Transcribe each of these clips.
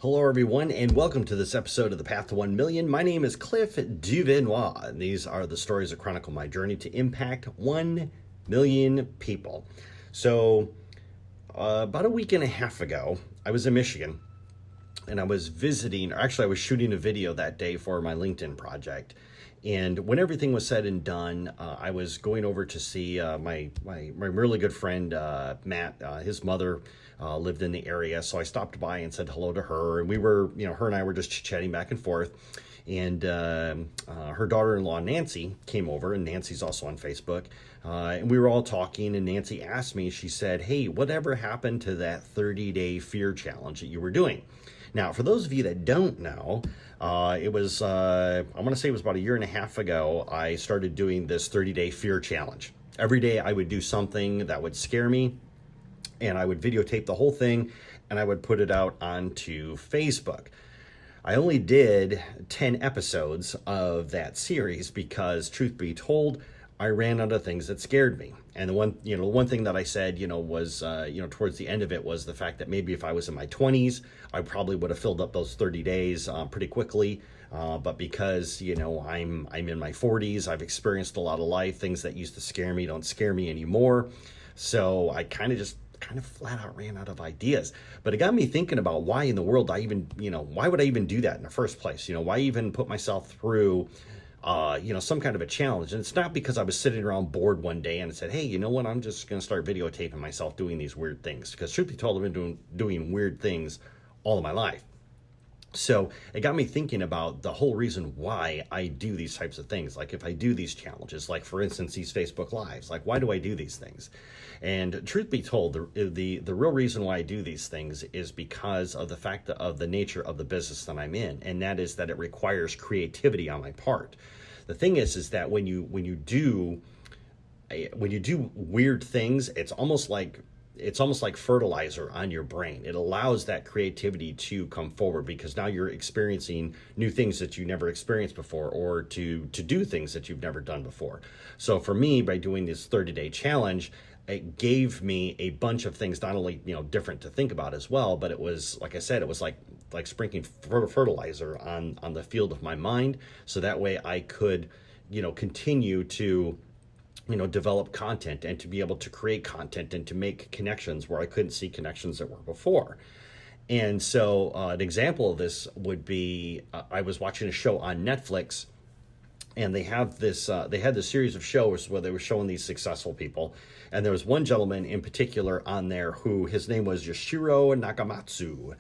Hello, everyone, and welcome to this episode of The Path to 1 Million. My name is Cliff Duvenois, and these are the stories that chronicle my journey to impact 1 million people. So, about a week and a half ago, I was in Michigan, and I was visiting, or actually I was shooting a video that day for my LinkedIn project. And when everything was said and done, I was going over to see my really good friend, Matt. His mother lived in the area, so I stopped by and said hello to her. And we were, her and I were just chatting back and forth. And her daughter-in-law, Nancy, came over, and Nancy's also on Facebook. And we were all talking, and Nancy asked me, she said, "Hey, whatever happened to that 30-day fear challenge that you were doing?" Now, for those of you that don't know, it was, I want to say it was about a year and a half ago, I started doing this 30-day fear challenge. Every day I would do something that would scare me, and I would videotape the whole thing, and I would put it out onto Facebook. I only did 10 episodes of that series because, truth be told, I ran out of things that scared me. And the one thing that I said, was, towards the end of it was the fact that maybe if I was in my 20s, I probably would have filled up those 30 days pretty quickly. But because, I'm in my 40s, I've experienced a lot of life. Things that used to scare me don't scare me anymore. So I kind of flat out ran out of ideas. But it got me thinking about why in the world why would I even do that in the first place? Why even put myself through some kind of a challenge? And it's not because I was sitting around bored one day and said, hey, you know what, I'm just going to start videotaping myself doing these weird things. Because truth be told, I've been doing weird things all of my life. So it got me thinking about the whole reason why I do these types of things. Like if I do these challenges, like for instance, these Facebook Lives, like why do I do these things? And truth be told, the real reason why I do these things is because of the fact of the nature of the business that I'm in. And that is that it requires creativity on my part. The thing is that when you do weird things, it's almost like fertilizer on your brain. It allows that creativity to come forward because now you're experiencing new things that you never experienced before, or to do things that you've never done before. So for me, by doing this 30-day challenge, it gave me a bunch of things, not only, different to think about as well, but it was, like I said, it was like sprinkling fertilizer on the field of my mind. So that way I could, continue to develop content and to be able to create content and to make connections where I couldn't see connections that were before. And so an example of this would be, I was watching a show on Netflix, and they had this series of shows where they were showing these successful people. And there was one gentleman in particular on there who, his name was Yoshiro Nakamatsu.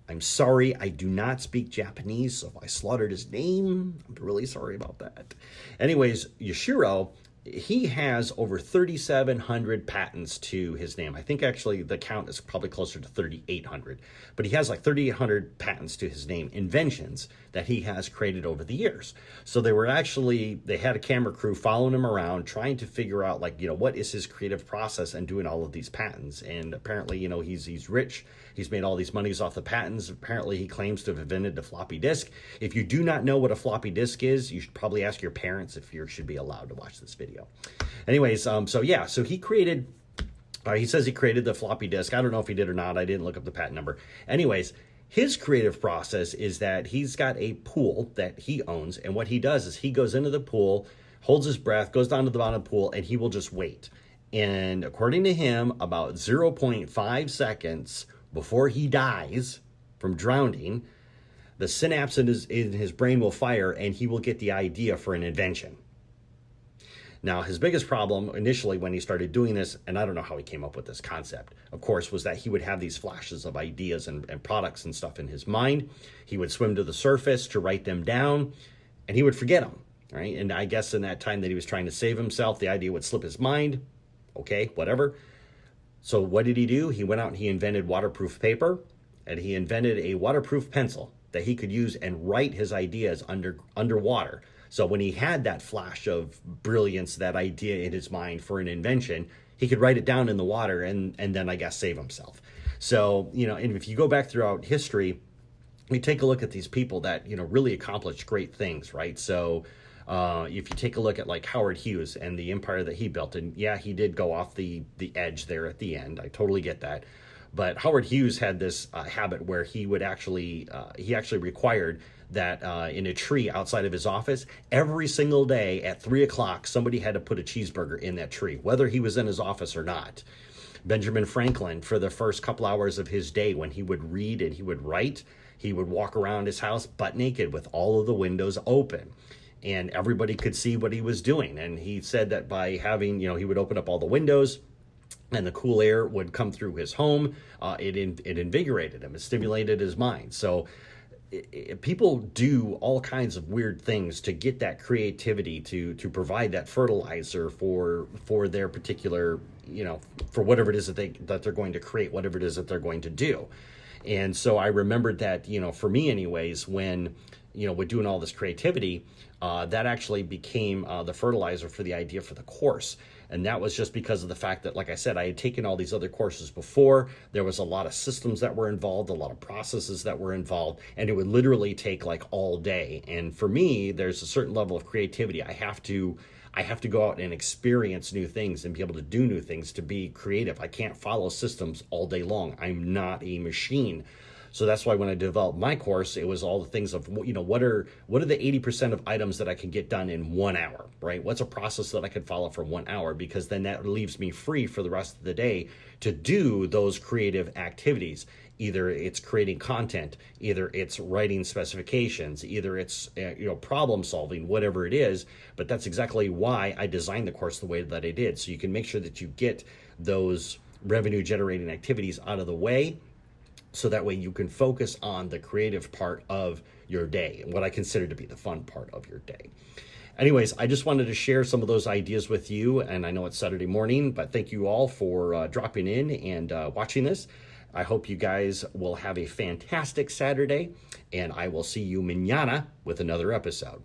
I'm sorry, I do not speak Japanese, so if I slaughtered his name, I'm really sorry about that. Anyways, Yoshiro, he has over 3,700 patents to his name. I think actually the count is probably closer to 3,800, but he has like 3,800 patents to his name, inventions that he has created over the years. So they had a camera crew following him around, trying to figure out what is his creative process and doing all of these patents. And apparently, he's rich. He's made all these monies off the patents. Apparently, he claims to have invented the floppy disk. If you do not know what a floppy disk is, you should probably ask your parents if you should be allowed to watch this video. Anyways, so he created, he says he created the floppy disk. I don't know if he did or not. I didn't look up the patent number. Anyways, his creative process is that he's got a pool that he owns. And what he does is he goes into the pool, holds his breath, goes down to the bottom of the pool, and he will just wait. And according to him, about 0.5 seconds before he dies from drowning, the synapse in his brain will fire and he will get the idea for an invention. Now, his biggest problem initially when he started doing this, and I don't know how he came up with this concept, of course, was that he would have these flashes of ideas and products and stuff in his mind. He would swim to the surface to write them down, and he would forget them, right? And I guess in that time that he was trying to save himself, the idea would slip his mind. Okay, whatever. So what did he do? He went out and he invented waterproof paper, and he invented a waterproof pencil that he could use and write his ideas underwater. So when he had that flash of brilliance, that idea in his mind for an invention, he could write it down in the water and then, I guess, save himself. So, and if you go back throughout history, we take a look at these people that, really accomplished great things, right? So if you take a look at like Howard Hughes and the empire that he built, and yeah, he did go off the edge there at the end. I totally get that. But Howard Hughes had this habit where he actually required that in a tree outside of his office, every single day at 3 o'clock, somebody had to put a cheeseburger in that tree, whether he was in his office or not. Benjamin Franklin, for the first couple hours of his day, when he would read and he would write, he would walk around his house butt naked with all of the windows open. And everybody could see what he was doing. And he said that by having, he would open up all the windows and the cool air would come through his home. It invigorated him. It stimulated his mind. So people do all kinds of weird things to get that creativity to provide that fertilizer for their particular, for whatever it is that they're going to create, whatever it is that they're going to do. And so I remembered that, for me anyways, when with doing all this creativity, that actually became the fertilizer for the idea for the course. And that was just because of the fact that, like I said, I had taken all these other courses before. There was a lot of systems that were involved, a lot of processes that were involved, and it would literally take like all day. And for me, there's a certain level of creativity. I have to go out and experience new things and be able to do new things to be creative. I can't follow systems all day long. I'm not a machine. So that's why when I developed my course, it was all the things of, what are the 80% of items that I can get done in 1 hour, right? What's a process that I could follow for 1 hour? Because then that leaves me free for the rest of the day to do those creative activities. Either it's creating content, either it's writing specifications, either it's problem solving, whatever it is. But that's exactly why I designed the course the way that I did. So you can make sure that you get those revenue generating activities out of the way, so that way you can focus on the creative part of your day, and what I consider to be the fun part of your day. Anyways, I just wanted to share some of those ideas with you, and I know it's Saturday morning, but thank you all for dropping in and watching this. I hope you guys will have a fantastic Saturday, and I will see you mañana with another episode.